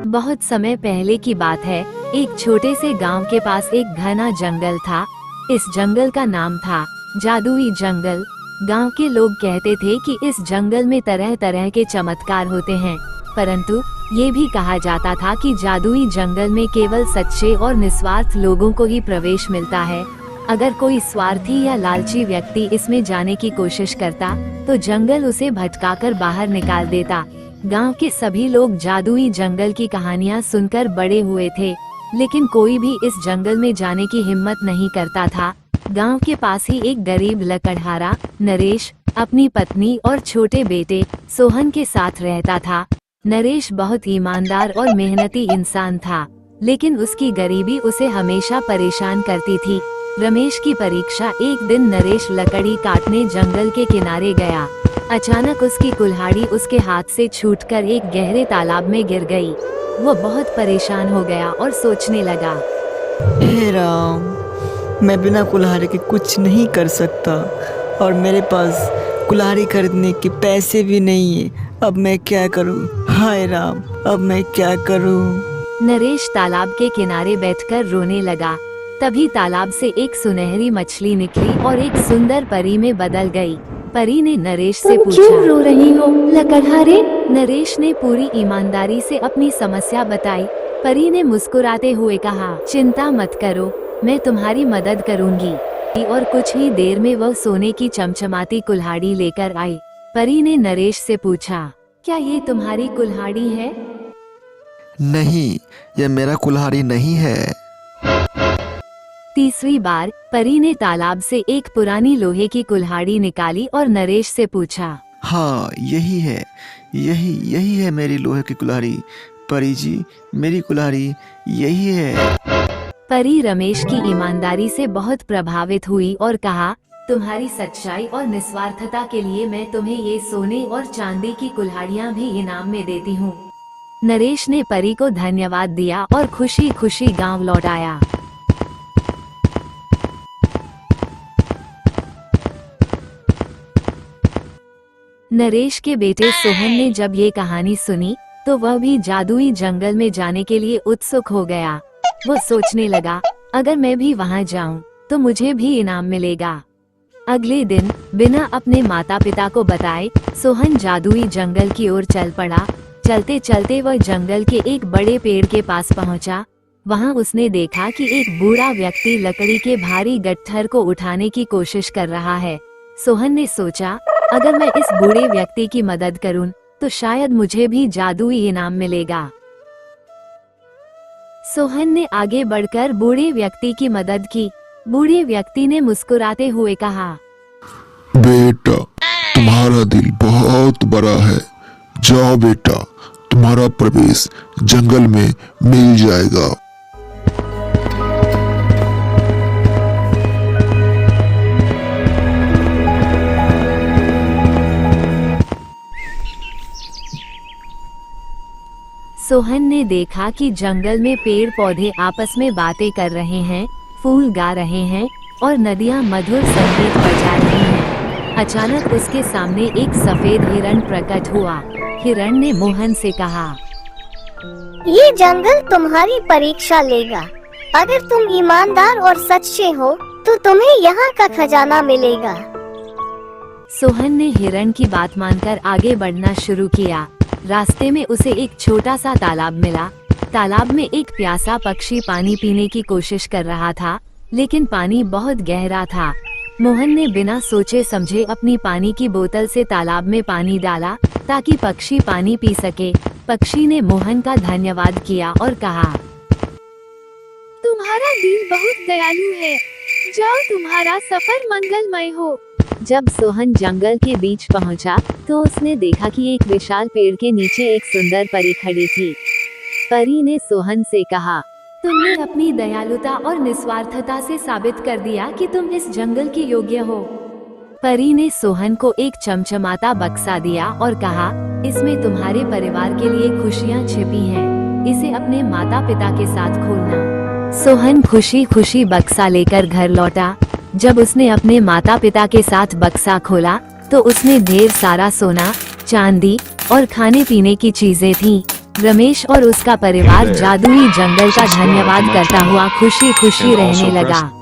बहुत समय पहले की बात है। एक छोटे से गांव के पास एक घना जंगल था। इस जंगल का नाम था जादुई जंगल। गांव के लोग कहते थे कि इस जंगल में तरह तरह के चमत्कार होते हैं, परंतु ये भी कहा जाता था कि जादुई जंगल में केवल सच्चे और निस्वार्थ लोगों को ही प्रवेश मिलता है। अगर कोई स्वार्थी या लालची व्यक्ति इसमें जाने की कोशिश करता तो जंगल उसे भटकाकर बाहर निकाल देता। गांव के सभी लोग जादुई जंगल की कहानियां सुनकर बड़े हुए थे, लेकिन कोई भी इस जंगल में जाने की हिम्मत नहीं करता था। गांव के पास ही एक गरीब लकड़हारा नरेश अपनी पत्नी और छोटे बेटे सोहन के साथ रहता था। नरेश बहुत ईमानदार और मेहनती इंसान था, लेकिन उसकी गरीबी उसे हमेशा परेशान करती थी। रमेश की परीक्षा। एक दिन नरेश लकड़ी काटने जंगल के किनारे गया। अचानक उसकी कुल्हाड़ी उसके हाथ से छूटकर एक गहरे तालाब में गिर गई। वो बहुत परेशान हो गया और सोचने लगा, हे राम, मैं बिना कुल्हाड़ी के कुछ नहीं कर सकता और मेरे पास कुल्हाड़ी खरीदने के पैसे भी नहीं है। अब मैं क्या करूं? हाय राम, अब मैं क्या करूं? नरेश तालाब के किनारे बैठकर रोने लगा। तभी तालाब से एक सुनहरी मछली निकली और एक सुंदर परी में बदल गई। परी ने नरेश से पूछा, क्यों रो रही हो लकड़हारे? नरेश ने पूरी ईमानदारी से अपनी समस्या बताई। परी ने मुस्कुराते हुए कहा, चिंता मत करो, मैं तुम्हारी मदद करूंगी। और कुछ ही देर में वह सोने की चमचमाती कुल्हाड़ी लेकर आई। परी ने नरेश से पूछा, क्या ये तुम्हारी कुल्हाड़ी है? नहीं, यह मेरा कुल्हाड़ी नहीं है। तीसरी बार परी ने तालाब से एक पुरानी लोहे की कुल्हाड़ी निकाली और नरेश से पूछा, हाँ, यही है, यही है मेरी लोहे की कुल्हाड़ी। परी जी, मेरी कुल्हाड़ी यही है। परी रमेश की ईमानदारी से बहुत प्रभावित हुई और कहा, तुम्हारी सच्चाई और निस्वार्थता के लिए मैं तुम्हें ये सोने और चांदी की कुल्हाड़ियाँ भी इनाम में देती हूँ। नरेश ने परी को धन्यवाद दिया और खुशी खुशी गांव लौट आया। नरेश के बेटे सोहन ने जब ये कहानी सुनी तो वह भी जादुई जंगल में जाने के लिए उत्सुक हो गया। वो सोचने लगा, अगर मैं भी वहाँ जाऊं तो मुझे भी इनाम मिलेगा। अगले दिन बिना अपने माता पिता को बताए सोहन जादुई जंगल की ओर चल पड़ा। चलते चलते वह जंगल के एक बड़े पेड़ के पास पहुँचा। वहाँ उसने देखा कि एक बूढ़ा व्यक्ति लकड़ी के भारी गट्ठर को उठाने की कोशिश कर रहा है। सोहन ने सोचा, अगर मैं इस बूढ़े व्यक्ति की मदद करूं तो शायद मुझे भी जादुई इनाम मिलेगा। सोहन ने आगे बढ़कर बूढ़े व्यक्ति की मदद की। बूढ़े व्यक्ति ने मुस्कुराते हुए कहा, बेटा, तुम्हारा दिल बहुत बड़ा है। जाओ बेटा, तुम्हारा प्रवेश जंगल में मिल जाएगा। सोहन ने देखा कि जंगल में पेड़ पौधे आपस में बातें कर रहे हैं, फूल गा रहे हैं और नदियां मधुर संगीत बजा रही हैं। अचानक उसके सामने एक सफेद हिरण प्रकट हुआ। हिरण ने मोहन से कहा, ये जंगल तुम्हारी परीक्षा लेगा। अगर तुम ईमानदार और सच्चे हो तो तुम्हें यहाँ का खजाना मिलेगा। सोहन ने हिरण की बात मानकर आगे बढ़ना शुरू किया। रास्ते में उसे एक छोटा सा तालाब मिला। तालाब में एक प्यासा पक्षी पानी पीने की कोशिश कर रहा था, लेकिन पानी बहुत गहरा था। मोहन ने बिना सोचे समझे अपनी पानी की बोतल से तालाब में पानी डाला ताकि पक्षी पानी पी सके। पक्षी ने मोहन का धन्यवाद किया और कहा, तुम्हारा दिल बहुत दयालु है। जाओ, तुम्हारा सफर मंगलमय हो। जब सोहन जंगल के बीच पहुंचा तो उसने देखा कि एक विशाल पेड़ के नीचे एक सुंदर परी खड़ी थी। परी ने सोहन से कहा, तुमने अपनी दयालुता और निस्वार्थता से साबित कर दिया कि तुम इस जंगल के योग्य हो। परी ने सोहन को एक चमचमाता बक्सा दिया और कहा, इसमें तुम्हारे परिवार के लिए खुशियाँ छिपी हैं। इसे अपने माता पिता के साथ खोलना। सोहन खुशी खुशी बक्सा लेकर घर लौटा। जब उसने अपने माता पिता के साथ बक्सा खोला तो उसमें ढेर सारा सोना, चांदी और खाने पीने की चीजें थीं। रमेश और उसका परिवार जादुई जंगल का धन्यवाद करता हुआ खुशी खुशी रहने लगा।